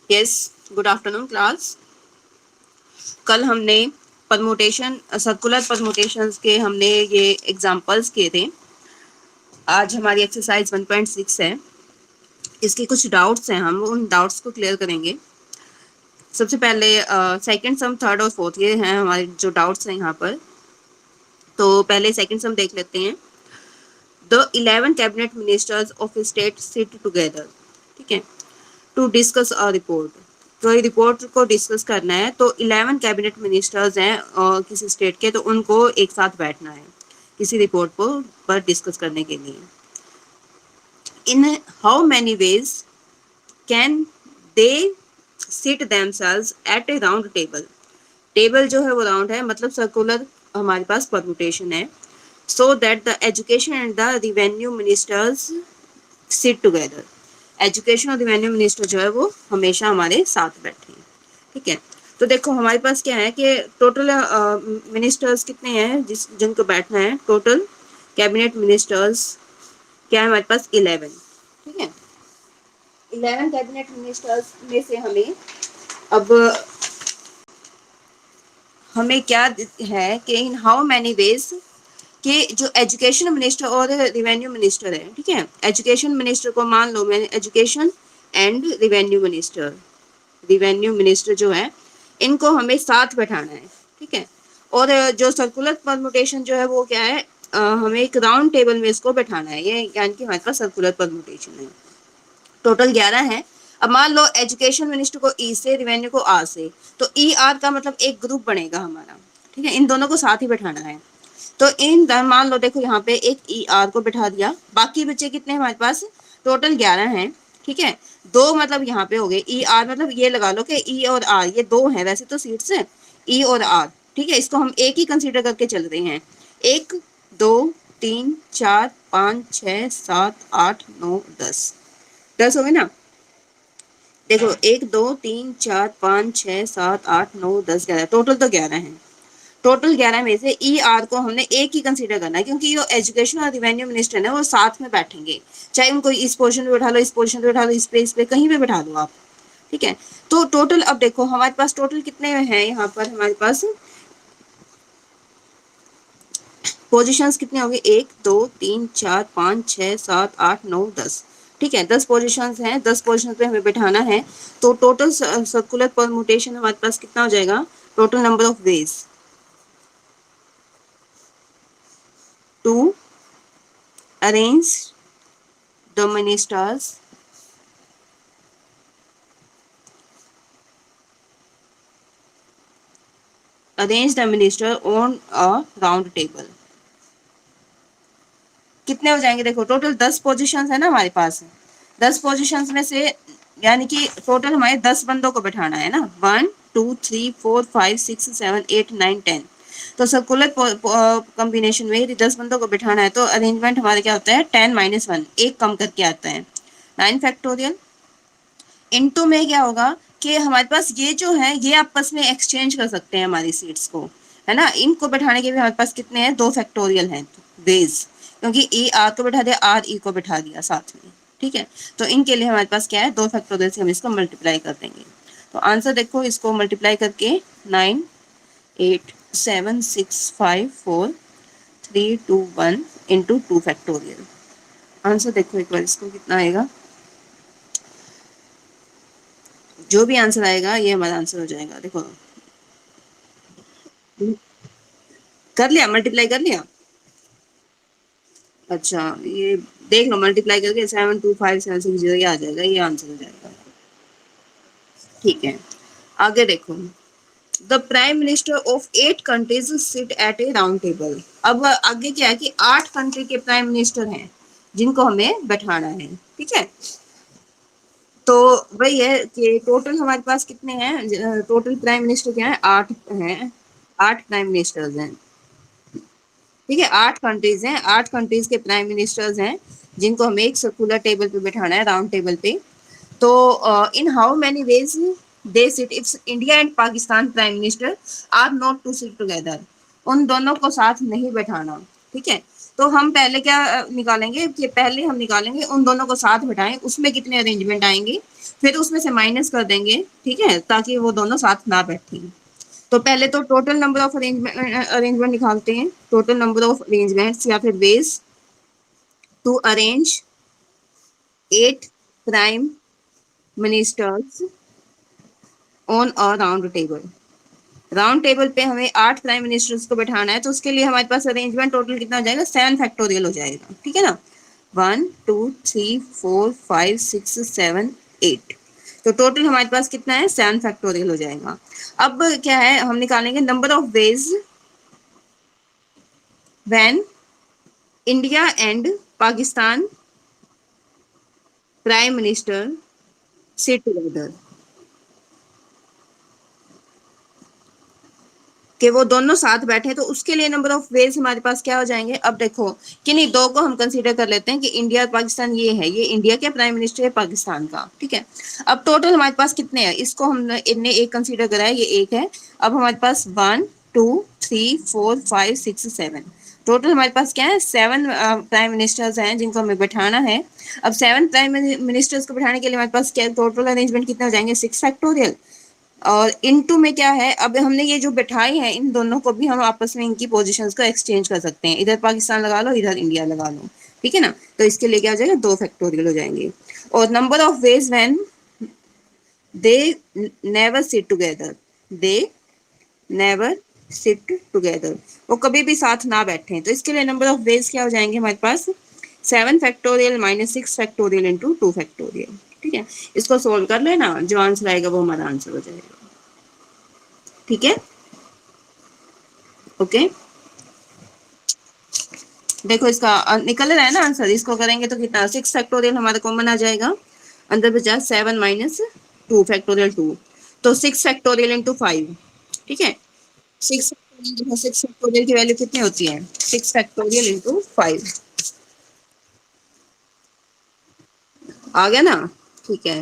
Yes, good afternoon class. कल हमने permutation, circular permutations के हमने ये एग्जांपल्स किए थे। आज हमारी एक्सरसाइज 1.6 है। इसके कुछ डाउट्स हैं, हम उन डाउट्स को क्लियर करेंगे। सबसे पहले सेकंड सम, थर्ड और फोर्थ, ये हैं हमारे जो डाउट्स हैं यहाँ पर। तो पहले सेकंड सम देख लेते हैं। The 11 cabinet ministers of state sit together, ठीक है, टू डिस्कस अ रिपोर्ट। कोई रिपोर्ट को डिस्कस करना है तो 11 कैबिनेट मिनिस्टर्स हैं किसी स्टेट के, तो उनको एक साथ बैठना है किसी रिपोर्ट पर डिस्कस करने के लिए। In how many ways can they sit themselves at a round table. Table जो है वो राउंड है, मतलब सर्कुलर हमारे पास परमुटेशन है। So that the education and the revenue ministers sit together. Education और रिवेन्यू मिनिस्टर जो है वो हमेशा हमारे साथ बैठे हैं, ठीक है। तो देखो हमारे पास क्या है कि टोटल मिनिस्टर्स कितने हैं जिनको बैठना है। टोटल कैबिनेट मिनिस्टर्स क्या है हमारे पास 11, ठीक है। 11 कैबिनेट मिनिस्टर्स में से अब हमें क्या है कि इन हाउ मैनी वेज कि जो एजुकेशन मिनिस्टर और रिवेन्यू मिनिस्टर है, ठीक है। एजुकेशन मिनिस्टर को मान लो मैंने एजुकेशन एंड रिवेन्यू मिनिस्टर जो है इनको हमें साथ बैठाना है, ठीक है। और जो सर्कुलर परमुटेशन जो है वो क्या है, हमें एक राउंड टेबल में इसको बैठाना है। ये यानी कि हमारे पास सर्कुलर परमुटेशन है। टोटल 11 है। अब मान लो एजुकेशन मिनिस्टर को ई से, रिवेन्यू को आर से, तो ई आर का मतलब एक ग्रुप बनेगा हमारा, ठीक है। इन दोनों को साथ ही बैठाना है। तो मान लो देखो यहाँ पे एक ई आर को बैठा दिया, बाकी बच्चे कितने हमारे पास टोटल 11 हैं, ठीक है। दो मतलब यहाँ पे हो गए ई आर, मतलब ये लगा लो कि ई और आर ये दो हैं वैसे तो सीट्स है, ई और आर, ठीक है। इसको हम एक ही कंसीडर करके चल रहे हैं। 1 2 3 4 5 6 7 8 9 10, 10 हो गए ना। देखो 1 2 3 4 5 6 7 8 9 10 11, टोटल तो 11 है। टोटल 11 में से ई आर को हमने एक ही कंसीडर करना है, क्योंकि जो एजुकेशन और रिवेन्यू मिनिस्टर है वो साथ में बैठेंगे। चाहे उनको इस पोजीशन पे बैठा लो, इस पोजीशन पे बैठा लो, इस पे कहीं पे बैठा दो आप, ठीक है। तो टोटल अब देखो हमारे पास टोटल कितने हैं, यहाँ पर हमारे पास पोजीशंस कितने हो गए, 1 2 3 4 5 6 7 8 9 10, ठीक है। 10 पोजीशंस हैं, 10 पोजीशन पे हमें बैठाना है। तो टोटल सर्कुलर परमुटेशन हमारे पास कितना हो जाएगा, total number of ways to arrange the ministers arrange the minister on a round table। कितने हो जाएंगे, देखो टोटल 10 पोजीशंस है ना हमारे पास। 10 पोजीशंस में से यानी कि टोटल हमारे 10 बंदों को बैठाना है ना, 1 2 3 4 5 6 7 8 9 10। तो सर्कुलर कॉम्बिनेशन में यदि 10 बंदों को बैठाना है तो अरेंजमेंट हमारे क्या होता है, 10 - 1, एक कम करके आता है, 9 फैक्टोरियल। इनटू में क्या होगा कि हमारे पास ये जो है ये आपस में एक्सचेंज कर सकते हैं हमारी सीट्स को, है ना। इनको बैठाने के भी हमारे पास कितने हैं, 2 फैक्टोरियल हैं वेज, क्योंकि ई आर को बैठा दिया, आर ई को बैठा दिया साथ में, ठीक है। तो इनके लिए हमारे पास क्या है, 2 फैक्टोरियल से हम इसको मल्टीप्लाई कर देंगे। तो आंसर देखो, इसको मल्टीप्लाई करके 9 8 7 6 5 4 3 2 1 इंटू 2 फैक्टोरियल। आंसर देखो एक बार इसको कितना आएगा, जो भी आंसर आएगा ये हमारा आंसर हो जाएगा। देखो कर लिया, मल्टीप्लाई कर लिया। अच्छा ये देख लो, मल्टीप्लाई करके 725 760 ये आ जाएगा, ये आंसर हो जाएगा, ठीक है। आगे देखो, the prime minister of 8 countries sit at a round table. अब आगे क्या है कि 8 कंट्री के प्राइम मिनिस्टर हैं जिनको हमें बैठाना है, ठीक है। तो वही है कि टोटल हमारे पास कितने हैं, टोटल प्राइम मिनिस्टर क्या है, 8 हैं, 8 प्राइम मिनिस्टर्स हैं, ठीक है। 8 कंट्रीज हैं, 8 कंट्रीज के प्राइम मिनिस्टर्स हैं जिनको हमें एक सर्कुलर टेबल पे बैठाना है, राउंड टेबल पे। तो in how many ways they sit if India and Pakistan prime minister are not to sit together. उन दोनों को साथ नहीं बैठाना, ठीक है। तो हम पहले क्या निकालेंगे कि पहले हम निकालेंगे उन दोनों को साथ बिठाएं, उसमें कितने अरेंजमेंट आएंगे, फिर उसमें से माइनस कर देंगे, ठीक है, ताकि वो दोनों साथ ना बैठें। तो पहले तो टोटल नंबर ऑफ अरेंजमेंट निकालते हैं, टोटल नंबर ऑफ अरेंजमेंट्स या फिर ways to arrange 8 prime ministers on a round table. Round table पे हमें 8 प्राइम मिनिस्टर्स को बैठाना है, तो उसके लिए हमारे पास अरेंजमेंट टोटल कितना हो जाएगा, 7 फैक्टोरियल हो जाएगा, ठीक है ना। 1 2 3 4 5 6 7 8, तो टोटल हमारे पास कितना है, 7 फैक्टोरियल हो जाएगा। अब क्या है, हम निकालेंगे number of veg when India and Pakistan prime minister sit together, कि वो दोनों साथ बैठे, तो उसके लिए नंबर ऑफ वेज हमारे पास क्या हो जाएंगे। अब देखो किन्हीं दो को हम कंसीडर कर लेते हैं कि इंडिया और पाकिस्तान ये है, ये इंडिया के प्राइम मिनिस्टर है पाकिस्तान का, ठीक है। अब टोटल हमारे पास कितने हैं, इसको हमने इनने एक कंसीडर करा है, ये एक है। अब हमारे पास 1 2 3 4 5 6 7, टोटल हमारे पास क्या है, 7 प्राइम मिनिस्टर्स हैं जिनको हमें बैठाना है। अब 7 प्राइम मिनिस्टर्स को बैठाने के लिए हमारे पास क्या टोटल अरेंजमेंट कितने हो जाएंगे, 6 फैक्टोरियल। और इनटू में क्या है, अब हमने ये जो बिठाई है इन दोनों को भी हम आपस में इनकी पोजीशंस को एक्सचेंज कर सकते हैं, इधर पाकिस्तान लगा लो, इधर इंडिया लगा लो, ठीक है ना। तो इसके लिए क्या हो जाएगा, 2 फैक्टोरियल हो जाएंगे। और number of veg when they never sit together, they never sit together, वो कभी भी साथ ना बैठे, तो इसके लिए नंबर ऑफ वेज क्या हो जाएंगे हमारे पास, 7 factorial minus 6 factorial into 2 factorial, ठीक है। इसको सोल्व कर लेना, जो आंसर आएगा वो हमारा आंसर हो जाएगा, ठीक है। ओके, देखो इसका निकल रहा है ना आंसर, इसको करेंगे तो कितना, 6 फैक्टोरियल हमारा कॉमन आ जाएगा, अंदर बचा 7 माइनस 2 फैक्टोरियल 2, तो 6 फैक्टोरियल इंटू 5, ठीक है। 6 फैक्टोरियल की वैल्यू कितनी होती है, 6 फैक्टोरियल इंटू 5, आ गया ना, ठीक है।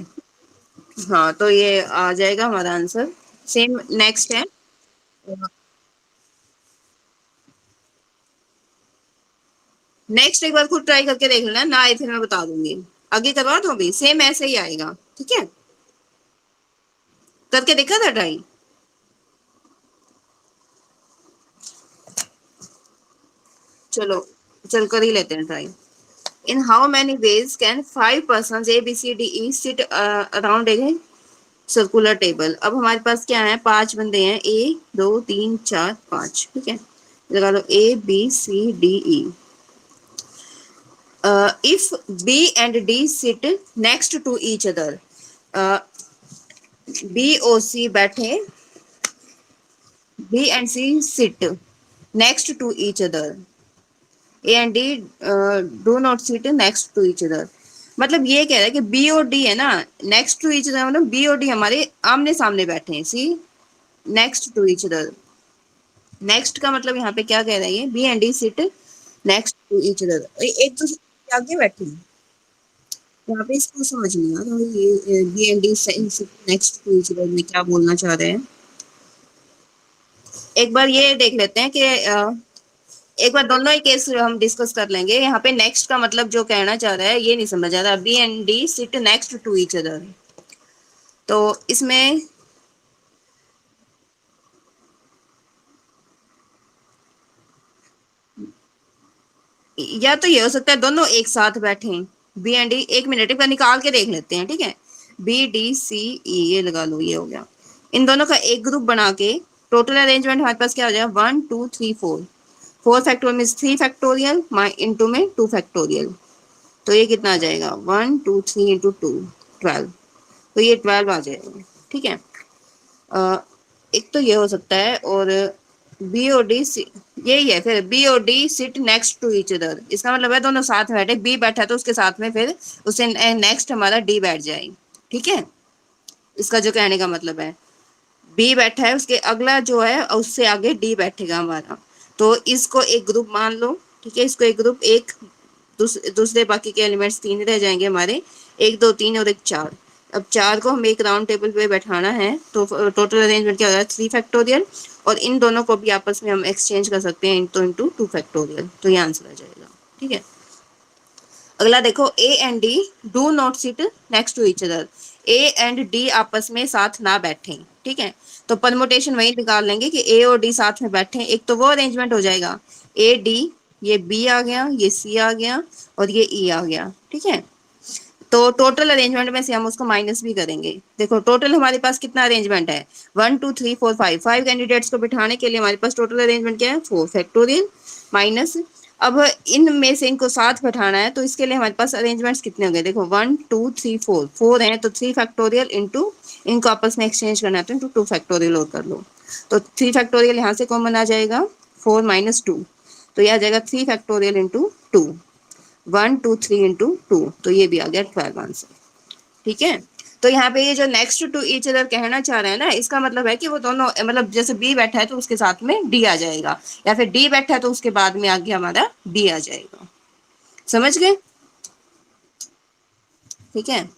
हाँ, तो ये आ जाएगा हमारा आंसर। सेम नेक्स्ट है, नेक्स्ट एक बार खुद ट्राई करके देख लेना, ना आए फिर मैं बता दूंगी, आगे करवा दो, अभी सेम ऐसे ही आएगा, ठीक है। करके देखा था ट्राई, चलो चल कर ही लेते हैं try. In how many ways can 5 person ABCDE seat around a circular table. अब हमारे पास क्या है, 5 बंदे हैं, 1 2 3 4 5, ठीक है, लगा लो ABCDE। If B and D sit next to each other, B और C बैठे, B and C sit next to each other, A and D do not sit next to each other. मतलब ये कह रहा है कि बी और D है ना, नेक्स्ट टू ईच अदर, मतलब बी और डी हमारे आमने सामने बैठे हैं, C next to each other. Next का मतलब यहाँ पे क्या कह रहा है, ये B and D sit next to each other, एक दूसरे के आगे बैठे हैं। यहाँ पे इसको समझ नहीं आ रहा ये B and D sit next to each other में क्या बोलना चाह रहे हैं। एक बार ये देख लेते हैं कि एक बार दोनों ही केस हम डिस्कस कर लेंगे। यहाँ पे नेक्स्ट का मतलब जो कहना चाह रहा है ये नहीं समझ आ रहा, B and D sit next to each other, तो इसमें या तो ये हो सकता है दोनों एक साथ बैठे हैं, B and D, एक मिनट एक बार निकाल के देख लेते हैं, ठीक है। BDCE ये लगा लो, ये हो गया, इन दोनों का एक ग्रुप बना के टोटल अरेंजमेंट हमारे पास क्या हो जाएगा, 1 2 3 4, 4 फैक्टोरियल में 3 फैक्टोरियल इंटू में 2 फैक्टोरियल, तो ये कितना आ जाएगा, 1 2 3 इंटू 2 12, तो ये 12 आ जाएगा, ठीक है। एक तो ये हो सकता है, और बी और डी यही है, फिर बी और D sit next to each other, इसका मतलब है दोनों साथ बैठे, बी बैठा तो उसके साथ में फिर उससे नेक्स्ट हमारा डी बैठ जाए, ठीक है। इसका जो कहने का मतलब है, बी बैठा है, उसके अगला जो है उससे आगे डी बैठेगा हमारा, तो इसको एक ग्रुप मान लो, ठीक है। इसको एक ग्रुप, एक दूसरे बाकी के एलिमेंट्स 3 रह जाएंगे हमारे, 1 2 3 और एक 4। अब 4 को हम एक राउंड टेबल पे बैठाना है, तो टोटल अरेंजमेंट क्या हो रहा है, 3 फैक्टोरियल, और इन दोनों को भी आपस में हम एक्सचेंज कर सकते हैं, इंटू 2 फैक्टोरियल, तो ये आंसर आ जाएगा। ठीक है। अगला देखो, A and D do not sit next to each other. A and D आपस में साथ ना बैठे, ठीक है। तो परमुटेशन वही निकाल लेंगे कि ए और डी साथ में बैठे, एक तो वो अरेंजमेंट हो जाएगा ए डी, ये बी आ गया, ये सी आ गया और ये ई आ गया, ठीक है। तो टोटल अरेंजमेंट में से हम उसको माइनस भी करेंगे। देखो टोटल हमारे पास कितना अरेंजमेंट है, 1 2 3 4 5, 5 कैंडिडेट्स को बिठाने के लिए हमारे पास टोटल अरेंजमेंट क्या है, 4 फैक्टोरियल माइनस। अब इनमें से इनको साथ बैठाना है, तो इसके लिए हमारे पास अरेंजमेंट्स कितने हो गए, देखो 1 2 3 4, 4 हैं तो 3 फैक्टोरियल इंटू, इनको आपस में एक्सचेंज करना है तो इंटू 2 फैक्टोरियल और कर लो। तो 3 फैक्टोरियल यहाँ से कॉमन आ जाएगा, 4 माइनस 2, तो यह आ जाएगा 3 फैक्टोरियल इंटू 2, 1 2 3 इंटू 2, तो ये भी आ गया 12 आंसर, ठीक है। तो यहाँ पे ये जो नेक्स्ट टू ईच अदर कहना चाह रहे हैं ना, इसका मतलब है कि वो दोनों, मतलब जैसे बी बैठा है तो उसके साथ में डी आ जाएगा, या फिर डी बैठा है तो उसके बाद में आगे हमारा बी आ जाएगा। समझ गए, ठीक है।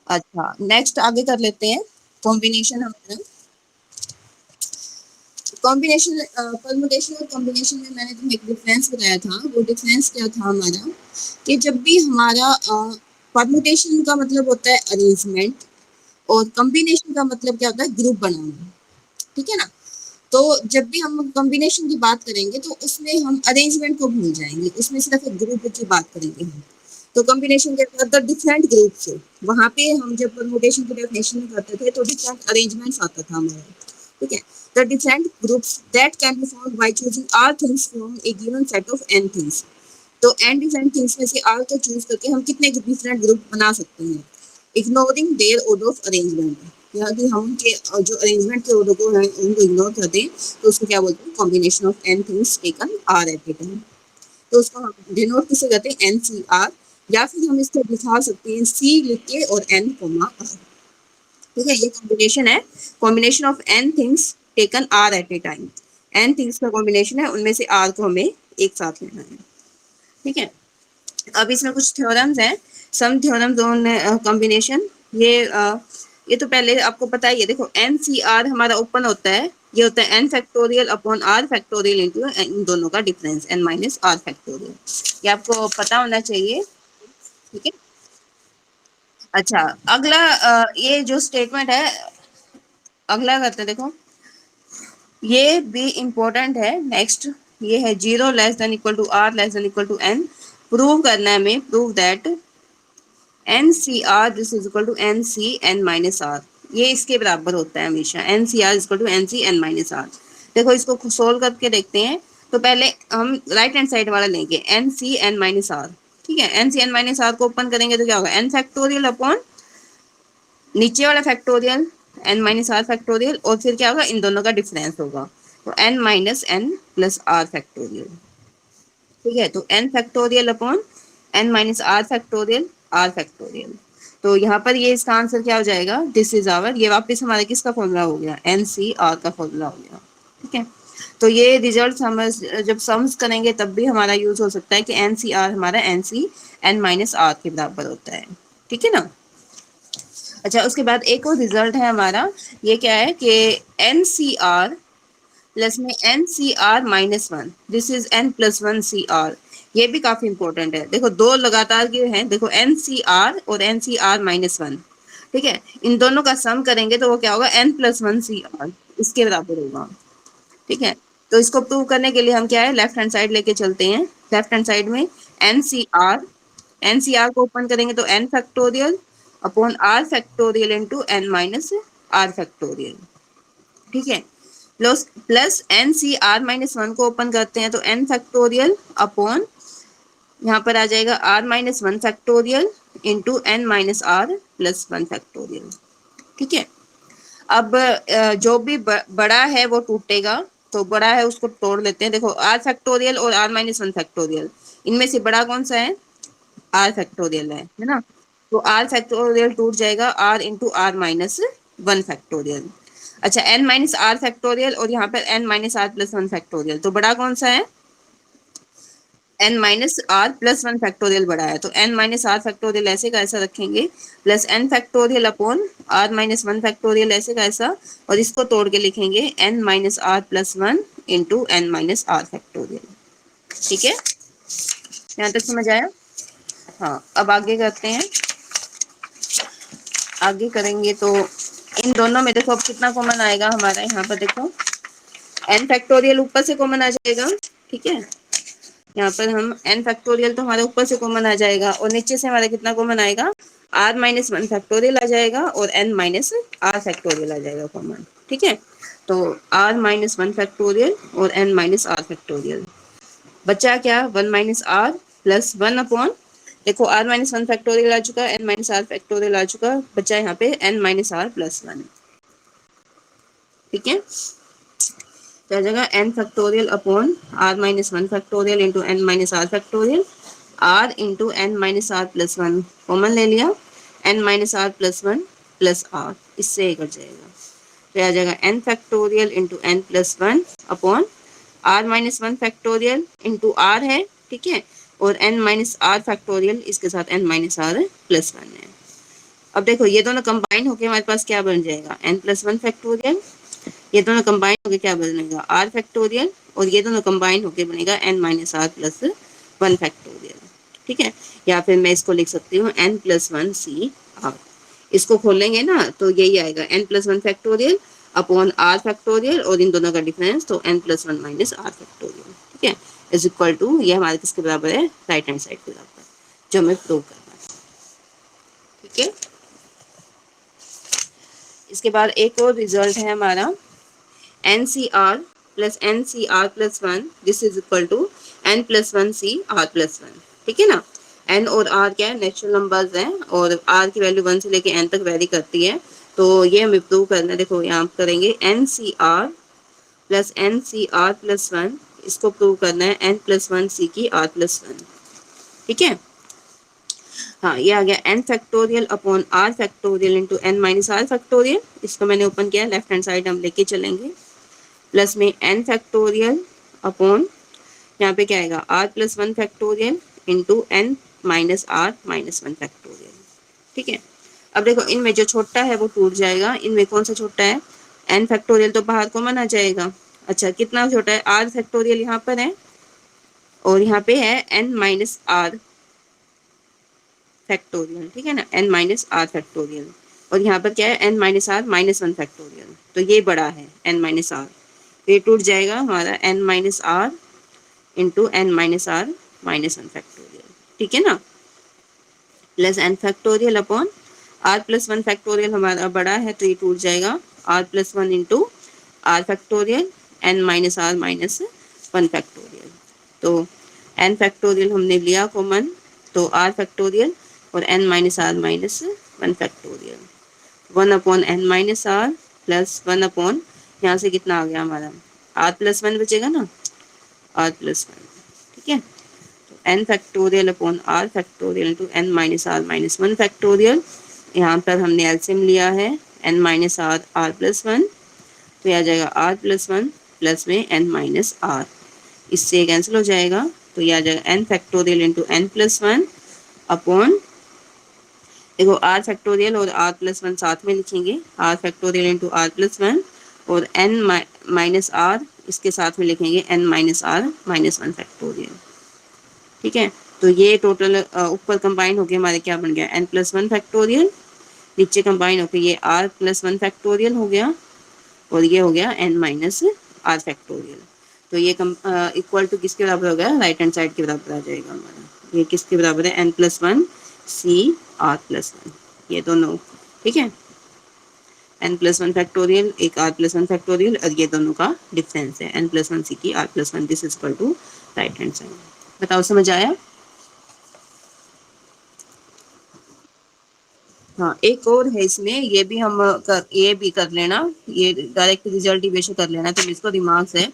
अच्छा नेक्स्ट आगे कर लेते हैं कॉम्बिनेशन। हमारा कॉम्बिनेशन, परमुटेशन और कॉम्बिनेशन में मैंने तुम्हें एक डिफरेंस बताया था। वो डिफरेंस क्या था हमारा, कि जब भी हमारा परमुटेशन का मतलब होता है अरेंजमेंट और कॉम्बिनेशन का मतलब क्या होता है, ग्रुप बनाना, ठीक है ना। तो जब भी हम कॉम्बिनेशन की बात करेंगे तो उसमें हम अरेंजमेंट को भूल जाएंगे, उसमें सिर्फ एक ग्रुप की बात करेंगे हम। तो कॉम्बिनेशन के अंदर डिफरेंट ग्रुप्स है, वहां पे हम जब परमुटेशन की डेफिनेशन करते थे तो डिफरेंट अरेंजमेंट्स आता था हमारा, ठीक है। The different groups that can be found by choosing r things from a given set of n things. तो एन डिफरेंट थिंग्स में से आर को चूज करके हम कितने डिफरेंट ग्रुप बना सकते हैं, ignoring their order of arrangement. यदि हम उनके जो अरेंजमेंट के ऑर्डर को है उनको इग्नोर कर दें तो उसको क्या बोलते हैं, combination of n things taken r at a time. तो उसको हम डिनोट किसे कहते हैं, एन सी आर, या फिर हम इसको दिखा सकते हैं सी लिख के और एन कोमा आर, ठीक है। ये कॉम्बिनेशन है, combination of n things taken r at a time. N things का कॉम्बिनेशन है, उनमें से आर को हमें एक साथ लेना है, ठीक है। अब इसमें कुछ थ्योरम्स हैं, सम थ्योरम्स ऑन कॉम्बिनेशन। ये तो पहले आपको पता ही है। देखो एन सी आर हमारा ओपन होता है, ये होता है n factorial upon r factorial into इन दोनों का difference n minus r factorial, ये आपको पता होना चाहिए, ठीक है। अच्छा अगला ये जो स्टेटमेंट है, अगला करते हैं। देखो ये भी इम्पोर्टेंट है। नेक्स्ट ये है 0 less than equal to r less than equal to n. Prove करना है हमें, prove that n C r this is equal to n C n minus r, ये इसके बराबर होता है हमेशा, n C r equal to n C n minus r. देखो इसको सोल्व करके देखते हैं। तो पहले हम राइट हैंड साइड वाला लेंगे, n C n minus r, ठीक है। N C n minus r को ओपन करेंगे तो क्या होगा, एन फैक्टोरियल अपॉन नीचे वाला factorial n minus r factorial, और फिर क्या होगा, इन दोनों का डिफरेंस होगा, तो n minus n plus r factorial, ठीक है। तो n factorial upon n minus r factorial. तो यहाँ पर ये इसका आंसर क्या हो जाएगा, दिस इज आवर, ये वापस हमारा किसका फॉर्मूला हो गया, एन सी आर का फॉर्मूला हो गया, ठीक है। तो ये रिजल्ट हम जब सम्स करेंगे तब भी हमारा यूज हो सकता है कि एन सी आर हमारा n C n minus r के बराबर होता है, ठीक है ना। अच्छा उसके बाद एक और रिजल्ट है हमारा, ये क्या है कि एन सी आर प्लस में n C r minus one, this is n plus one C r. ये भी काफी इंपॉर्टेंट है। देखो दो लगातार के हैं, देखो एन सी आर और n C r minus one, ठीक है। इन दोनों का सम करेंगे तो वो क्या होगा, n plus one C r, इसके बराबर होगा, ठीक है। तो इसको प्रूव करने के लिए हम क्या है, लेफ्ट हैंड साइड लेके चलते हैं। लेफ्ट हैंड साइड में एन सी आर को ओपन करेंगे तो n factorial upon r factorial into n minus r factorial, ठीक है। Plus plus n C r minus one को ओपन करते हैं तो एन फैक्टोरियल अपॉन यहाँ पर आ जाएगा r minus one factorial into n minus r plus one factorial, ठीक है। अब जो भी बड़ा है वो टूटेगा, तो बड़ा है उसको तोड़ लेते हैं। देखो आर फैक्टोरियल और आर माइनस वन फैक्टोरियल, इनमें से बड़ा कौन सा है, आर फैक्टोरियल है ना। तो आर फैक्टोरियल टूट जाएगा r into r minus one factorial. अच्छा एन माइनस आर फैक्टोरियल और यहाँ पर n minus r plus one factorial, तो बड़ा कौन सा है, n minus r plus one factorial बड़ा है। तो एन माइनस आर फैक्टोरियल ऐसे का ऐसा रखेंगे, plus n factorial upon r minus one factorial ऐसे का ऐसा, और इसको तोड़ के लिखेंगे n minus r plus one into n minus r factorial, ठीक है। यहाँ तक समझ आया? हाँ, अब आगे करते हैं। आगे करेंगे तो इन दोनों में देखो अब कितना कॉमन आएगा हमारा। यहाँ पर देखो n फैक्टोरियल ऊपर से कॉमन आ जाएगा, ठीक है। यहाँ पर हम n फैक्टोरियल तो हमारे ऊपर से कॉमन आ जाएगा और नीचे से हमारा कितना कॉमन आएगा, r माइनस 1 फैक्टोरियल आ जाएगा और n माइनस r फैक्टोरियल आ जाएगा कॉमन, ठीक है। तो r माइनस 1 फैक्टोरियल और n माइनस r फैक्टोरियल बचा क्या, 1 माइनस r प्लस 1 अपॉन, देखो r माइनस 1 फैक्टोरियल आ चुका, n माइनस r फैक्टोरियल आ चुका, बचा यहाँ पे n माइनस r प्लस 1, ठीक है। तो आ जाएगा n factorial upon r minus 1 factorial into n minus r factorial, r into n minus r plus 1 common ले लिया, n minus r plus 1 plus r, इससे ये कट जाएगा। तो आ जाएगा n factorial into n plus 1 upon r minus 1 factorial into r है, ठीक है, और n माइनस r फैक्टोरियल इसके साथ n माइनस r प्लस 1 है। अब देखो ये दोनों कंबाइन होके हमारे पास क्या बन जाएगा, n प्लस 1 फैक्टोरियल, ये दोनों कंबाइन होके क्या बनेगा, r फैक्टोरियल, और ये दोनों कंबाइन होके बनेगा n minus r plus 1 factorial, ठीक है। या फिर मैं इसको लिख सकती हूँ n प्लस 1 सी r, इसको खोलेंगे ना तो यही आएगा n plus 1 factorial upon r factorial और इन दोनों का डिफरेंस तो n plus 1 minus r factorial, ठीक है, इज इक्वल टू, ये हमारे किसके बराबर है, राइट हैंड साइड के बराबर, जो हमें प्रूव करना है, ठीक है। इसके बाद एक और रिजल्ट है हमारा NCR plus NCR plus 1 this is equal to n plus 1 CR plus 1, ठीक है ना। n और r क्या है, नेचुरल नंबर्स हैं और r की वैल्यू 1 से लेके n तक वेरी करती है, तो ये हमें प्रूव करना है। देखो यहाँ करेंगे NCR प्लस NCR प्लस 1, इसको प्रूव करना है n प्लस 1 C की r प्लस 1, ठीक है। हाँ, ये आ गया n factorial upon r factorial into n minus r factorial, इसको मैंने ओपन किया, लेफ्ट हैंड साइड हम लेके चलेंगे, प्लस में n फैक्टोरियल अपॉन, यहाँ पे क्या आएगा, r plus 1 factorial into n minus r minus 1 factorial, ठीक है। अब देखो इनमें जो छोटा है वो टूट जाएगा, इनमें कौन सा छोटा है, n फैक्टोरियल तो बाहर कॉमन आ जाएगा। अच्छा, कितना छोटा है, r फैक्टोरियल यहाँ पर है और यहाँ पे है n माइनस r फैक्टोरियल, ठीक है ना, n माइनस r फैक्टोरियल, और यहाँ पर क्या है, n minus r minus 1 factorial, तो ये बड़ा है n माइनस r, ये टूट जाएगा हमारा n minus r into n minus r minus 1 factorial, ठीक है ना, plus n factorial upon r plus 1 factorial हमारा बड़ा है तो ये टूट जाएगा r plus 1 into r factorial n minus r minus 1 factorial, तो n फैक्टोरियल हमने लिया कॉमन, तो r फैक्टोरियल और n minus r minus 1 factorial, 1 upon n minus r plus 1 upon, यहाँ से कितना आ गया हमारा, r प्लस 1 बचेगा ना, r प्लस 1, ठीक है। तो n factorial upon r factorial into n minus r minus 1 factorial, यहाँ पर हमने एलसीएम लिया है n minus r r plus 1, तो यह आ जाएगा r प्लस 1 प्लस में n माइनस r, इससे कैंसिल हो जाएगा, तो यह आ जाएगा n factorial into n plus 1 upon, देखो r फैक्टोरियल और r प्लस 1 साथ में लिखेंगे, r factorial into r plus 1 और n माइनस r इसके साथ में लिखेंगे n minus r minus 1 factorial, ठीक है। तो ये टोटल ऊपर कंबाइन होके हमारे क्या बन गया, n प्लस 1 फैक्टोरियल, नीचे कंबाइन होके ये r प्लस 1 फैक्टोरियल हो गया और ये हो गया n माइनस r फैक्टोरियल, तो ये इक्वल टू किसके बराबर हो गया, राइट हैंड साइड के बराबर आ जाएगा हमारा, ये किसके बराबर है, n plus 1 C r plus 1, ये दोनों, ठीक है, n प्लस 1 फैक्टोरियल एक r प्लस 1 फैक्टोरियल और ये दोनों का डिफरेंस है n प्लस 1 C की r plus 1, this is equal to right hand side. बताओ समझ आया? हाँ, एक और है इसमें, ये भी हम ये भी कर लेना, ये डायरेक्ट रिजल्ट बेशक कर लेना, तो इसको दिमाग से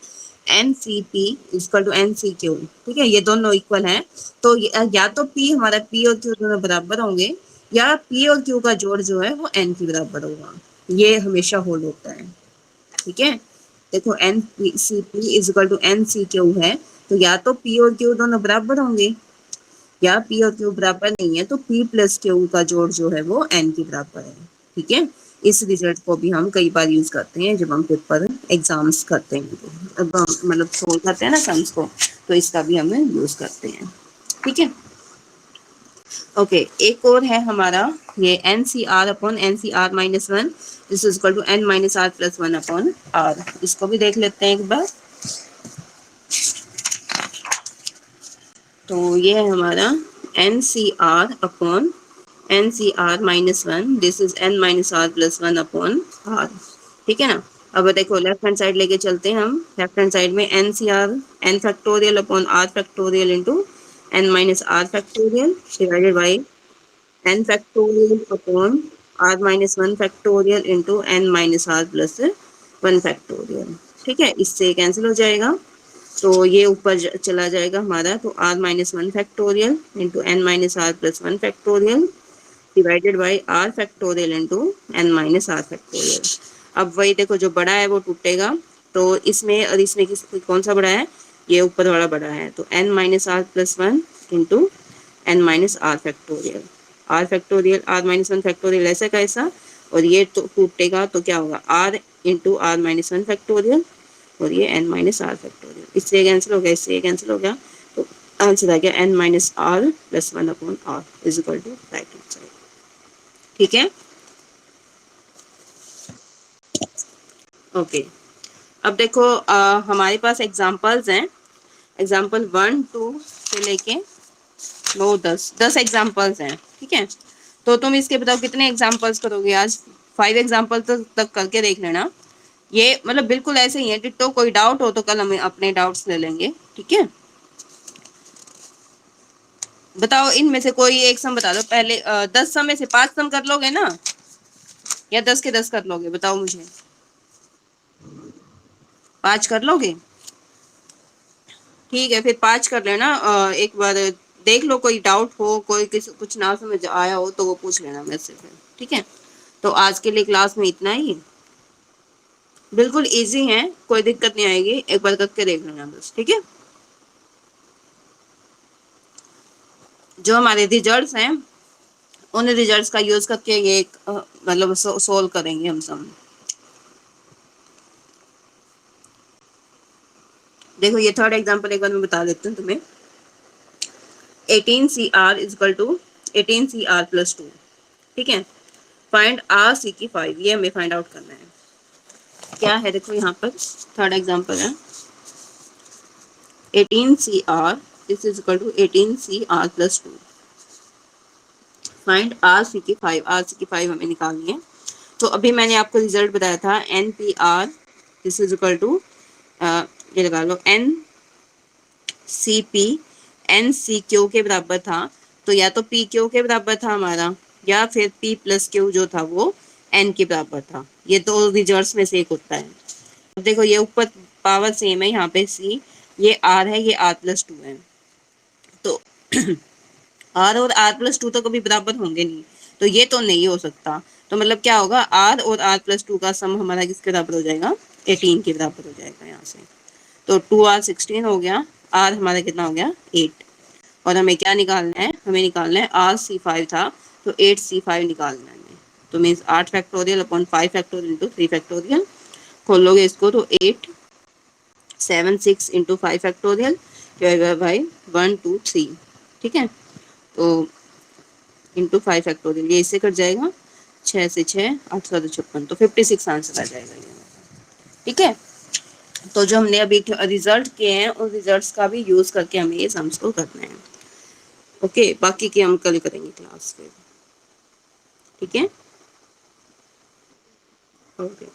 n C p equal to n C q, ठीक है, ये दोनों इक्वल हैं, तो या तो पी हमारा पी और क्यू दोनों बराबर होंगे या पी और क्यू का जोड़ जो है वो एन के बराबर होगा, ये हमेशा होल्ड होता है, ठीक है। देखो n C p is equal to n C q है, तो या तो पी और क्यू दोनों बराबर होंगे या पी और क्यू बराबर नहीं है तो पी प्लस क्यू का जोड़ जो है वो एन के बराबर है, ठीक है। इस रिजल्ट को भी हम कई बार यूज करते हैं जब हम पेपर एग्जाम्स करते हैं, तो मतलब सोल्व करते हैं ना सम्स को, तो इसका भी हम यूज करते हैं, ठीक है। ओके, एक और है हमारा ये n C r upon n C r minus one, this is equal to n minus r plus one upon r. इसको भी देख लेते हैं एक बार। तो ये है हमारा n C r upon n C r minus one, this is n minus r plus one upon r. ठीक है ना। अब देखो लेफ्ट हैंड साइड लेके चलते हैं हम। लेफ्ट हैंड साइड में n C r n factorial upon r factorial into n minus r factorial divided by n factorial upon r minus 1 factorial into n minus r plus 1 factorial। ठीक है, इससे cancel हो जाएगा तो ये ऊपर चला जाएगा हमारा, तो r minus 1 factorial into n minus r plus 1 factorial divided by r factorial into n minus r factorial। अब वही देखो जो बड़ा है वो टूटेगा, तो इसमें और इसमें कौन सा बड़ा है, ये ऊपर वाला बड़ा है, तो n minus r plus 1 into n minus r factorial, r factorial r minus one factorial ऐसा का ऐसा, और ये तो टूटेगा तो क्या होगा r into r minus one factorial और ये n माइनस आर फैक्टोरियल, इससे कैंसिल हो गया, इससे कैंसिल हो गया, तो आंसर आ गया n minus r plus one upon r is equal to right hand side. ठीक है, ओके। अब देखो हमारे पास एग्जांपल्स हैं, एग्जांपल 1 2 से लेके 9 10 एग्जांपल्स हैं। ठीक है, तो तुम इसके बताओ कितने एग्जांपल्स करोगे आज। 5 एग्जांपल तक करके देख लेना। ये मतलब बिल्कुल ऐसे ही है डिट्टो, कोई डाउट हो तो कल हम अपने डाउट्स ले लेंगे। ठीक है, बताओ इनमें से कोई एक सम बता दो पहले। 10 सम में से 5 सम कर लोगे ना, या 10 के 10 कर लोगे, बताओ मुझे। 5 कर लोगे, ठीक है, फिर 5 कर लेना। एक बार देख लो, कोई डाउट हो, कोई कुछ ना समझ आया हो तो वो पूछ लेना मेरे से फिर। ठीक है, तो आज के लिए क्लास में इतना ही। बिल्कुल इजी है, कोई दिक्कत नहीं आएगी, एक बार करके देख लेना बस। ठीक है, जो हमारे रिजल्ट्स हैं उन रिजल्ट्स का यूज करके ये मतलब सोल्व करेंगे हम सब। देखो ये थर्ड एग्जांपल एक बार मैं बता देती हूँ तुम्हें। 18 C r is equal to 18 C r plus 2। ठीक है, फाइंड आर सी की 5, ये हमें फाइंड आउट करना है। क्या है देखो यहाँ पर थर्ड एग्जांपल है 18 C r this is equal to 18 C r plus 2। Find r C की 5, आर सी की 5 हमें निकालनी है। तो अभी मैंने आपको रिजल्ट बताया था n P r this is equal to, ये लगा लो n C p n C q के बराबर था, तो या तो पी क्यू के बराबर था हमारा, या फिर पी प्लस क्यू जो था वो एन के बराबर था। ये दो रिजल्ट्स में से एक होता है। अब देखो ये ऊपर पावर सेम है, यहाँ पे सी, ये आर है, ये आर प्लस टू है, तो आर और आर प्लस टू तो कभी बराबर होंगे नहीं, तो ये तो नहीं हो सकता। तो मतलब क्या होगा, आर और आर प्लस टू का सम हमारा किसके बराबर हो जाएगा, 18 के बराबर हो जाएगा यहाँ से। तो 2r 16 हो गया, r हमारा कितना हो गया 8, और हमें क्या निकालना है, हमें निकालना है r c5 था तो 8c5 निकालना है हमें। तो means 8 factorial upon 5 factorial into 3 factorial, खोलोगे इसको तो 8 7 6 इंटू 5 फैक्टोरियल क्या भाई 1 2 3। ठीक है, तो इंटू 5 फैक्टोरियल, ये इससे कट जाएगा, 6 से 6 8 7 56, तो 56 आंसर आ जाएगा ये। ठीक है, तो जो हमने अभी रिजल्ट किए हैं उन रिजल्ट्स का भी यूज करके हमें ये सम्स को करना है। ओके, बाकी के हम कल करेंगे क्लास पे। ठीक है, ओके।